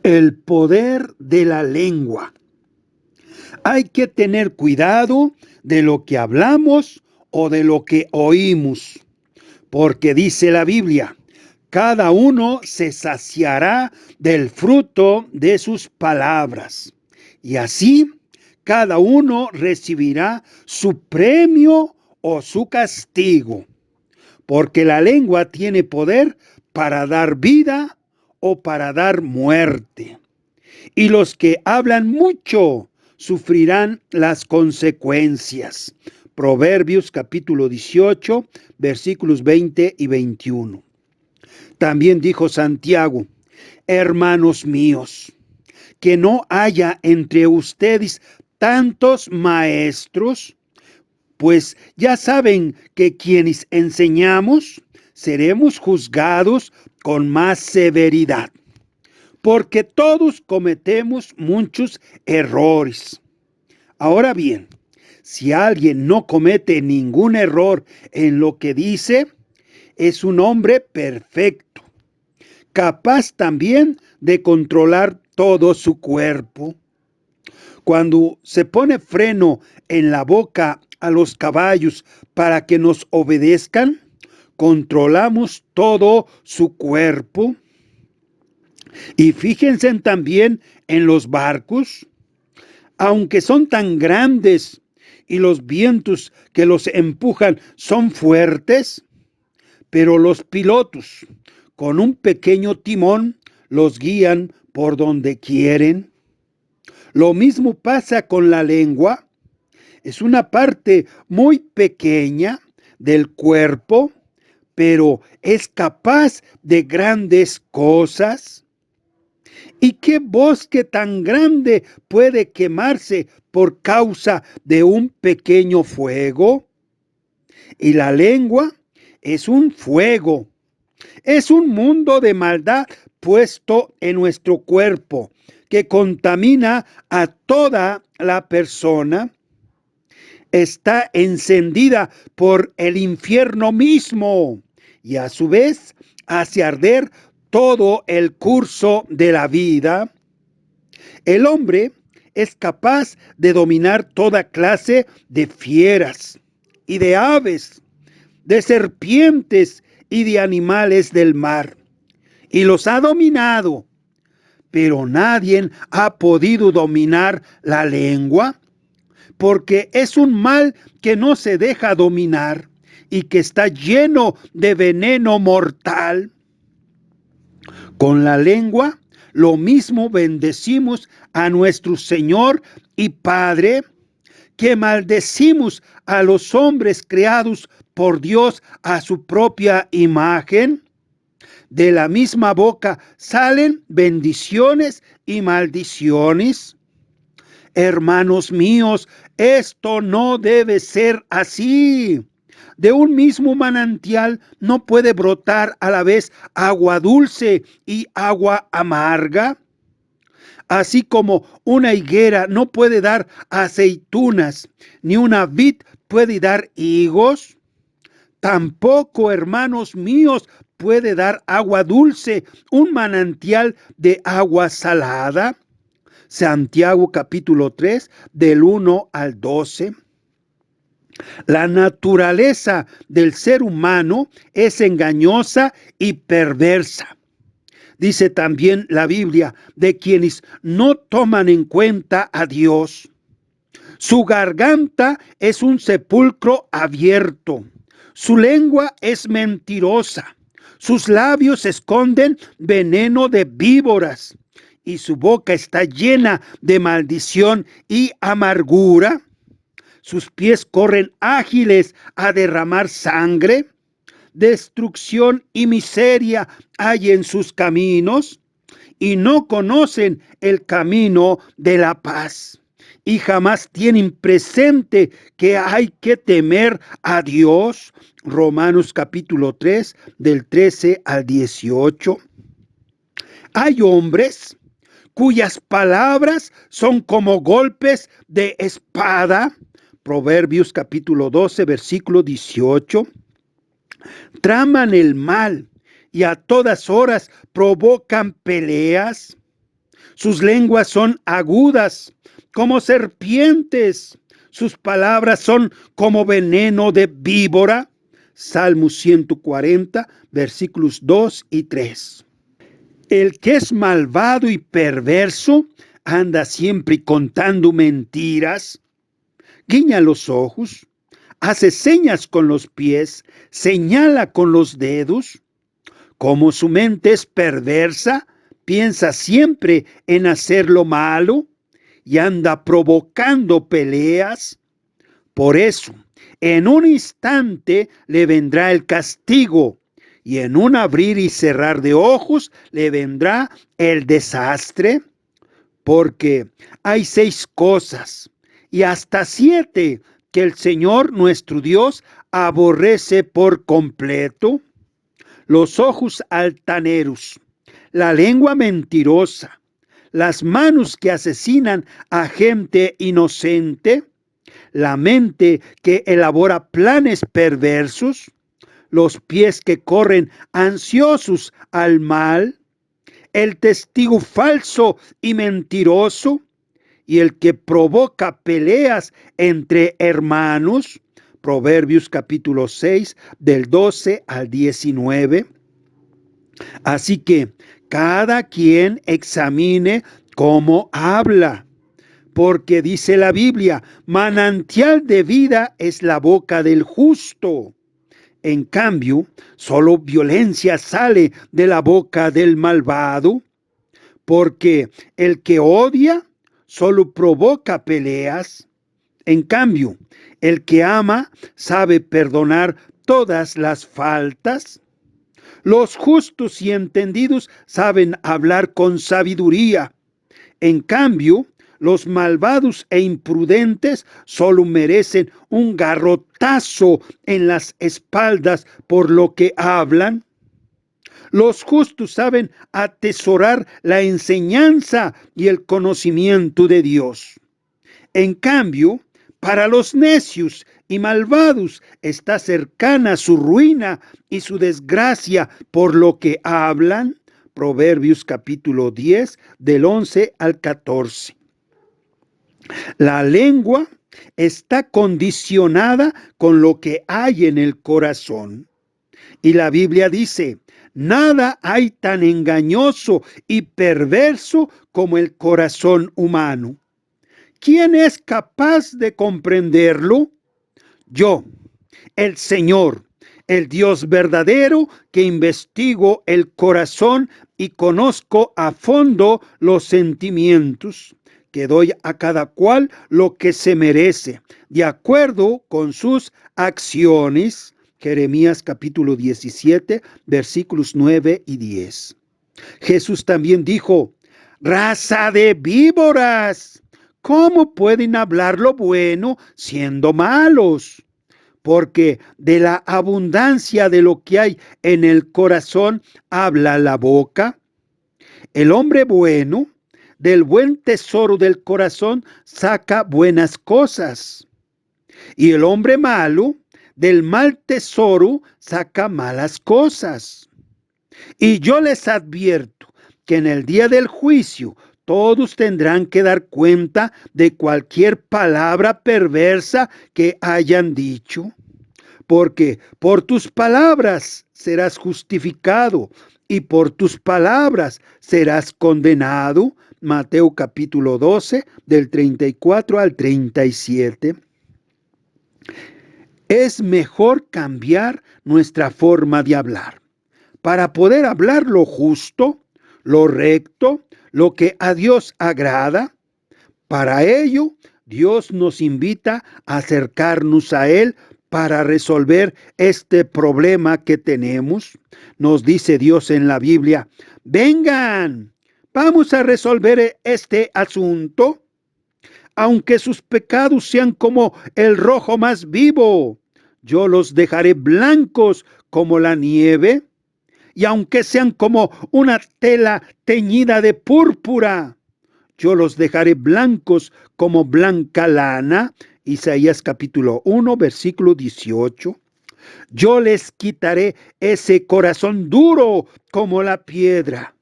El poder de la lengua. Hay que tener cuidado de lo que hablamos o de lo que oímos, porque dice la Biblia, cada uno se saciará del fruto de sus palabras, y así cada uno recibirá su premio o su castigo, porque la lengua tiene poder para dar vida o para dar muerte. Y los que hablan mucho sufrirán las consecuencias. Proverbios capítulo 18, versículos 20 y 21. También dijo Santiago, hermanos míos, que no haya entre ustedes tantos maestros, pues ya saben que quienes enseñamos seremos juzgados con más severidad, porque todos cometemos muchos errores. Ahora bien, si alguien no comete ningún error en lo que dice, es un hombre perfecto, capaz también de controlar todo su cuerpo. Cuando se pone freno en la boca a los caballos para que nos obedezcan, controlamos todo su cuerpo. Y fíjense también en los barcos, aunque son tan grandes y los vientos que los empujan son fuertes, pero los pilotos con un pequeño timón los guían por donde quieren. Lo mismo pasa con la lengua. Es una parte muy pequeña del cuerpo, pero es capaz de grandes cosas. ¿Y qué bosque tan grande puede quemarse por causa de un pequeño fuego? Y la lengua es un fuego, es un mundo de maldad puesto en nuestro cuerpo que contamina a toda la persona. Está encendida por el infierno mismo y a su vez hace arder todo el curso de la vida. El hombre es capaz de dominar toda clase de fieras y de aves, de serpientes y de animales del mar, y los ha dominado, pero nadie ha podido dominar la lengua, porque es un mal que no se deja dominar y que está lleno de veneno mortal. Con la lengua, lo mismo bendecimos a nuestro Señor y Padre, que maldecimos a los hombres creados por Dios a su propia imagen. De la misma boca salen bendiciones y maldiciones. Hermanos míos, esto no debe ser así. De un mismo manantial no puede brotar a la vez agua dulce y agua amarga. Así como una higuera no puede dar aceitunas, ni una vid puede dar higos, tampoco, hermanos míos, puede dar agua dulce un manantial de agua salada. Santiago capítulo 3, del 1 al 12. La naturaleza del ser humano es engañosa y perversa. Dice también la Biblia de quienes no toman en cuenta a Dios. Su garganta es un sepulcro abierto. Su lengua es mentirosa. Sus labios esconden veneno de víboras. Y su boca está llena de maldición y amargura. Sus pies corren ágiles a derramar sangre. Destrucción y miseria hay en sus caminos, y no conocen el camino de la paz, y jamás tienen presente que hay que temer a Dios. Romanos capítulo 3, del 13 al 18. Hay hombres cuyas palabras son como golpes de espada. Proverbios capítulo 12, versículo 18. Traman el mal y a todas horas provocan peleas. Sus lenguas son agudas como serpientes. Sus palabras son como veneno de víbora. Salmo 140, versículos 2 y 3. El que es malvado y perverso anda siempre contando mentiras, guiña los ojos, hace señas con los pies, señala con los dedos. Como su mente es perversa, piensa siempre en hacer lo malo y anda provocando peleas. Por eso, en un instante le vendrá el castigo y en un abrir y cerrar de ojos le vendrá el desastre. Porque hay 6 cosas y hasta 7 que el Señor nuestro Dios aborrece por completo: los ojos altaneros, la lengua mentirosa, las manos que asesinan a gente inocente, la mente que elabora planes perversos, los pies que corren ansiosos al mal, el testigo falso y mentiroso, y el que provoca peleas entre hermanos. Proverbios capítulo 6, del 12 al 19. Así que cada quien examine cómo habla, porque dice la Biblia: manantial de vida es la boca del justo. En cambio, solo violencia sale de la boca del malvado, porque el que odia solo provoca peleas. En cambio, el que ama sabe perdonar todas las faltas. Los justos y entendidos saben hablar con sabiduría. En cambio, los malvados e imprudentes solo merecen un garrotazo en las espaldas por lo que hablan. Los justos saben atesorar la enseñanza y el conocimiento de Dios. En cambio, para los necios y malvados está cercana su ruina y su desgracia por lo que hablan. Proverbios capítulo 10, del 11 al 14. La lengua está condicionada con lo que hay en el corazón. Y la Biblia dice: nada hay tan engañoso y perverso como el corazón humano. ¿Quién es capaz de comprenderlo? Yo, el Señor, el Dios verdadero, que investigo el corazón y conozco a fondo los sentimientos, que doy a cada cual lo que se merece, de acuerdo con sus acciones. Jeremías capítulo 17, versículos 9 y 10. Jesús también dijo: raza de víboras, ¿cómo pueden hablar lo bueno siendo malos? Porque de la abundancia de lo que hay en el corazón habla la boca. El hombre bueno, del buen tesoro del corazón, saca buenas cosas. Y el hombre malo, del mal tesoro, saca malas cosas. Y yo les advierto que en el día del juicio todos tendrán que dar cuenta de cualquier palabra perversa que hayan dicho. Porque por tus palabras serás justificado y por tus palabras serás condenado. Mateo capítulo 12, del 34 al 37. Es mejor cambiar nuestra forma de hablar para poder hablar lo justo, lo recto, lo que a Dios agrada. Para ello, Dios nos invita a acercarnos a Él para resolver este problema que tenemos. Nos dice Dios en la Biblia: vengan, vamos a resolver este asunto. Aunque sus pecados sean como el rojo más vivo, yo los dejaré blancos como la nieve. Y aunque sean como una tela teñida de púrpura, yo los dejaré blancos como blanca lana. Isaías capítulo 1, versículo 18. Yo les quitaré ese corazón duro como la piedra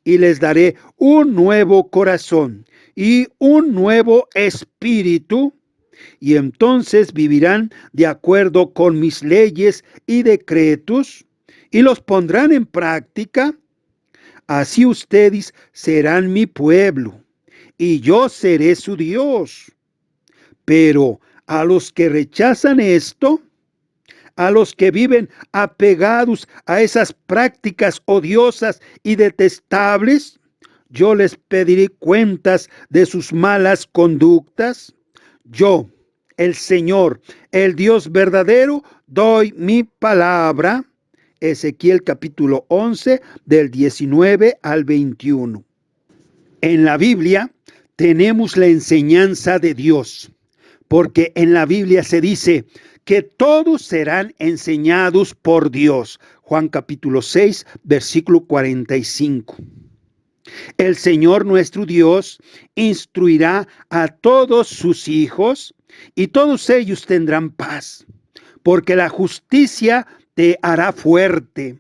y les daré un nuevo corazón y un nuevo espíritu, y entonces vivirán de acuerdo con mis leyes y decretos, y los pondrán en práctica. Así ustedes serán mi pueblo, y yo seré su Dios. Pero a los que rechazan esto, a los que viven apegados a esas prácticas odiosas y detestables, yo les pediré cuentas de sus malas conductas. Yo, el Señor, el Dios verdadero, doy mi palabra. Ezequiel capítulo 11, del 19 al 21. En la Biblia tenemos la enseñanza de Dios, porque en la Biblia se dice que todos serán enseñados por Dios. Juan capítulo 6, versículo 45. El Señor nuestro Dios instruirá a todos sus hijos y todos ellos tendrán paz, porque la justicia te hará fuerte.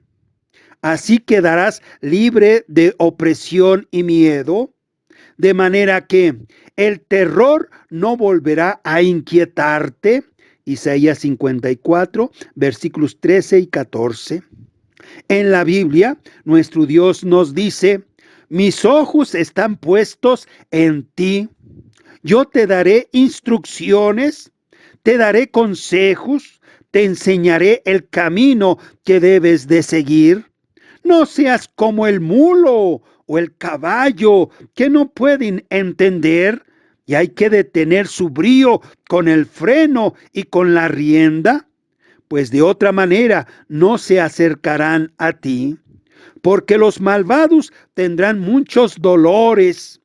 Así quedarás libre de opresión y miedo, de manera que el terror no volverá a inquietarte. Isaías 54, versículos 13 y 14. En la Biblia, nuestro Dios nos dice: mis ojos están puestos en ti. Yo te daré instrucciones, te daré consejos, te enseñaré el camino que debes de seguir. No seas como el mulo o el caballo que no pueden entender y hay que detener su brío con el freno y con la rienda, pues de otra manera no se acercarán a ti, porque los malvados tendrán muchos dolores.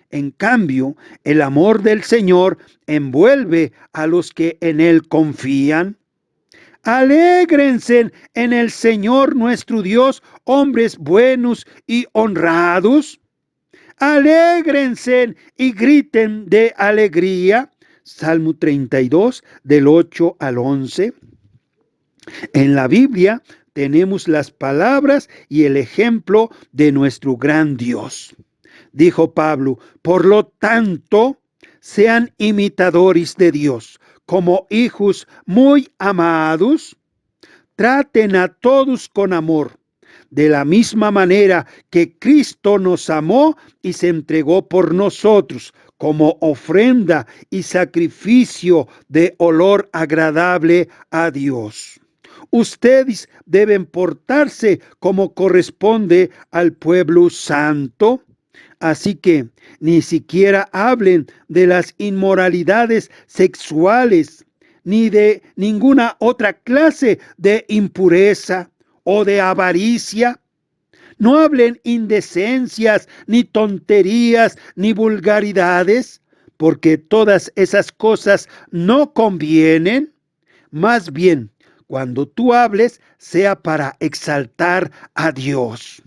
En cambio, el amor del Señor envuelve a los que en Él confían. Alégrense en el Señor nuestro Dios, hombres buenos y honrados. Alégrense y griten de alegría. Salmo 32, del 8 al 11. En la Biblia tenemos las palabras y el ejemplo de nuestro gran Dios. Dijo Pablo: por lo tanto, sean imitadores de Dios, como hijos muy amados. Traten a todos con amor, de la misma manera que Cristo nos amó y se entregó por nosotros como ofrenda y sacrificio de olor agradable a Dios. Ustedes deben portarse como corresponde al pueblo santo. Así que ni siquiera hablen de las inmoralidades sexuales, ni de ninguna otra clase de impureza o de avaricia. No hablen indecencias, ni tonterías, ni vulgaridades, porque todas esas cosas no convienen. Más bien, cuando tú hables, sea para exaltar a Dios.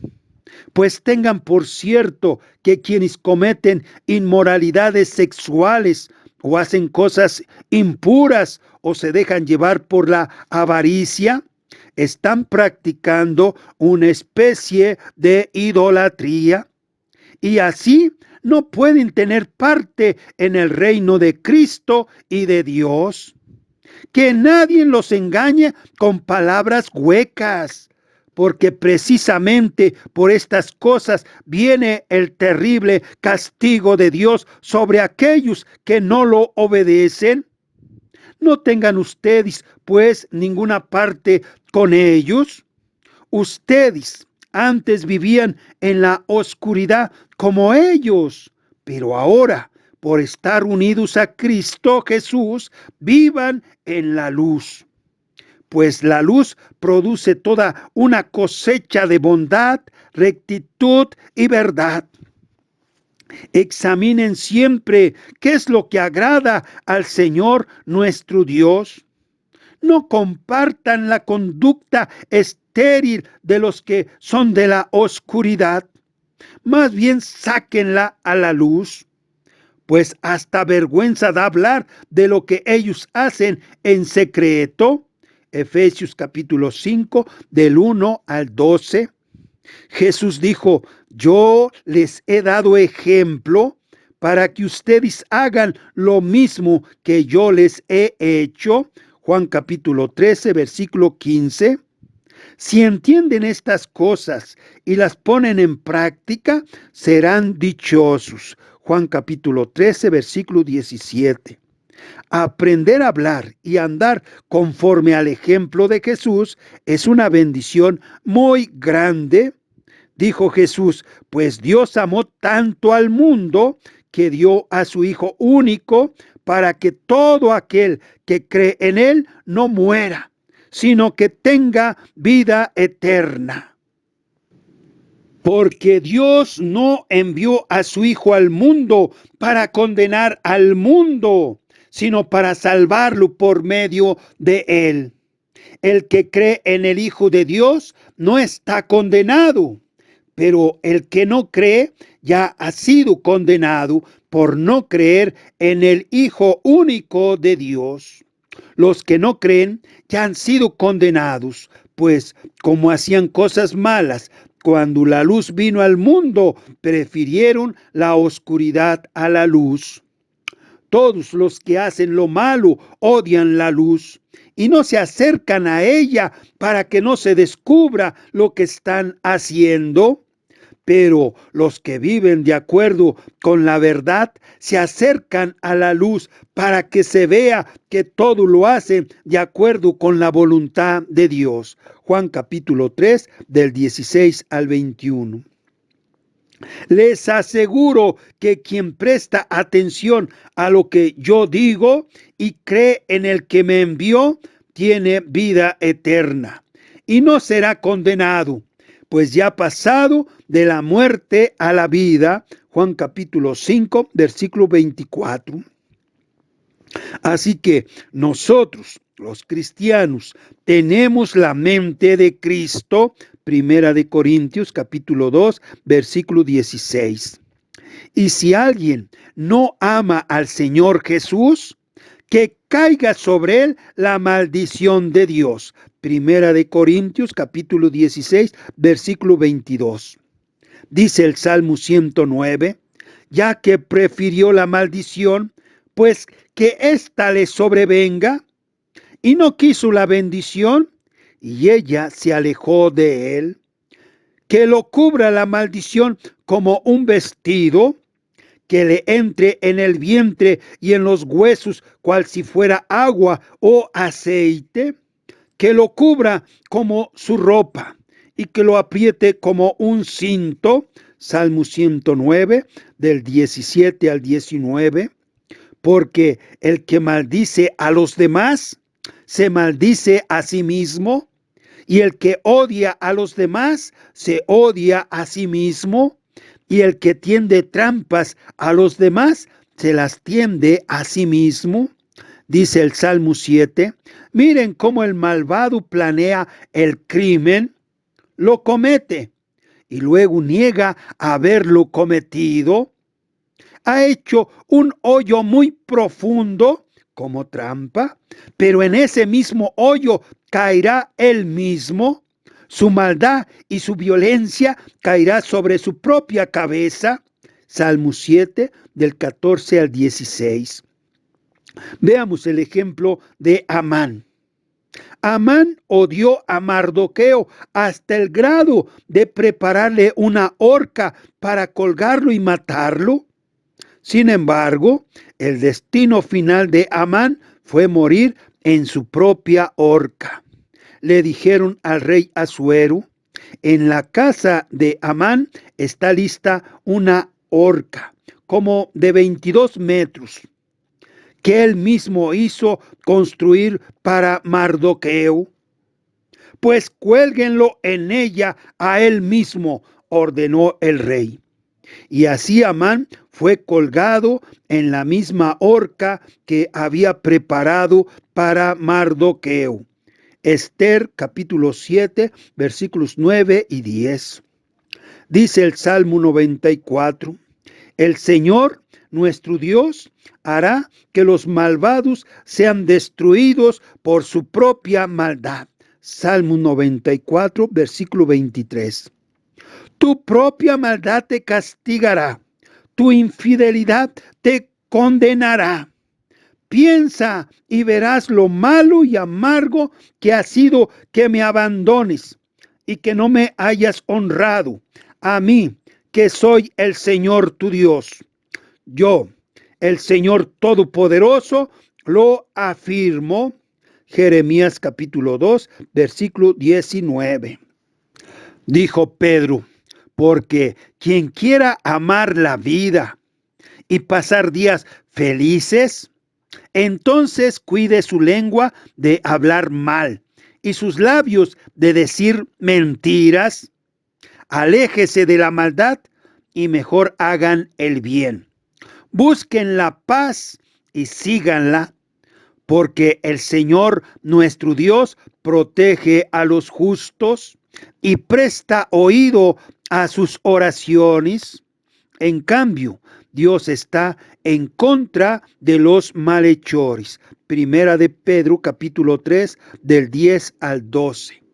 Pues tengan por cierto que quienes cometen inmoralidades sexuales o hacen cosas impuras o se dejan llevar por la avaricia, están practicando una especie de idolatría y así no pueden tener parte en el reino de Cristo y de Dios. Que nadie los engañe con palabras huecas, porque precisamente por estas cosas viene el terrible castigo de Dios sobre aquellos que no lo obedecen. No tengan ustedes, pues, ninguna parte con ellos. Ustedes antes vivían en la oscuridad como ellos, pero ahora, por estar unidos a Cristo Jesús, vivan en la luz. Pues la luz produce toda una cosecha de bondad, rectitud y verdad. Examinen siempre qué es lo que agrada al Señor nuestro Dios. No compartan la conducta estéril de los que son de la oscuridad. Más bien sáquenla a la luz, pues hasta vergüenza da hablar de lo que ellos hacen en secreto. Efesios capítulo 5, del 1 al 12. Jesús dijo, yo les he dado ejemplo para que ustedes hagan lo mismo que yo les he hecho. Juan capítulo 13, versículo 15. Si entienden estas cosas y las ponen en práctica, serán dichosos. Juan capítulo 13, versículo 17. Aprender a hablar y andar conforme al ejemplo de Jesús es una bendición muy grande. Dijo Jesús, pues Dios amó tanto al mundo que dio a su Hijo único para que todo aquel que cree en Él no muera, sino que tenga vida eterna. Porque Dios no envió a su Hijo al mundo para condenar al mundo, sino para salvarlo por medio de Él. El que cree en el Hijo de Dios no está condenado, pero el que no cree ya ha sido condenado por no creer en el Hijo único de Dios. Los que no creen ya han sido condenados, pues como hacían cosas malas, cuando la luz vino al mundo, prefirieron la oscuridad a la luz. Todos los que hacen lo malo odian la luz y no se acercan a ella para que no se descubra lo que están haciendo. Pero los que viven de acuerdo con la verdad se acercan a la luz para que se vea que todo lo hacen de acuerdo con la voluntad de Dios. Juan capítulo 3 del 16 al 21. Les aseguro que quien presta atención a lo que yo digo y cree en el que me envió, tiene vida eterna y no será condenado, pues ya ha pasado de la muerte a la vida. Juan capítulo 5, versículo 24. Así que nosotros, los cristianos, tenemos la mente de Cristo. Primera de Corintios capítulo 2, versículo 16. Y si alguien no ama al Señor Jesús, que caiga sobre él la maldición de Dios. Primera de Corintios capítulo 16, versículo 22. Dice el Salmo 109, ya que prefirió la maldición, pues que ésta le sobrevenga, y no quiso la bendición, y ella se alejó de él. Que lo cubra la maldición como un vestido, que le entre en el vientre y en los huesos, cual si fuera agua o aceite, que lo cubra como su ropa y que lo apriete como un cinto. Salmo 109, del 17 al 19. Porque el que maldice a los demás, se maldice a sí mismo, y el que odia a los demás, se odia a sí mismo, y el que tiende trampas a los demás, se las tiende a sí mismo. Dice el Salmo 7, miren cómo el malvado planea el crimen, lo comete, y luego niega haberlo cometido. Ha hecho un hoyo muy profundo como trampa, pero en ese mismo hoyo caerá él mismo. Su maldad y su violencia caerá sobre su propia cabeza. Salmo 7, del 14 al 16. Veamos el ejemplo de Amán. Amán odió a Mardoqueo hasta el grado de prepararle una horca para colgarlo y matarlo. Sin embargo, el destino final de Amán fue morir en su propia horca. Le dijeron al rey Asuero, en la casa de Amán está lista una horca, como de 22 metros, que él mismo hizo construir para Mardoqueo. Pues cuélguenlo en ella a él mismo, ordenó el rey. Y así Amán fue colgado en la misma horca que había preparado para Mardoqueo. Esther capítulo 7, versículos 9 y 10. Dice el Salmo 94, el Señor, nuestro Dios, hará que los malvados sean destruidos por su propia maldad. Salmo 94, versículo 23. Tu propia maldad te castigará, tu infidelidad te condenará. Piensa y verás lo malo y amargo que ha sido que me abandones y que no me hayas honrado a mí, que soy el Señor tu Dios. Yo, el Señor Todopoderoso, lo afirmo. Jeremías capítulo 2, versículo 19. Dijo Pedro, porque quien quiera amar la vida y pasar días felices, entonces cuide su lengua de hablar mal y sus labios de decir mentiras. Aléjese de la maldad y mejor hagan el bien. Busquen la paz y síganla, porque el Señor nuestro Dios protege a los justos y presta oído a sus oraciones. En cambio, Dios está en contra de los malhechores. Primera de Pedro, capítulo 3, del 10 al 12.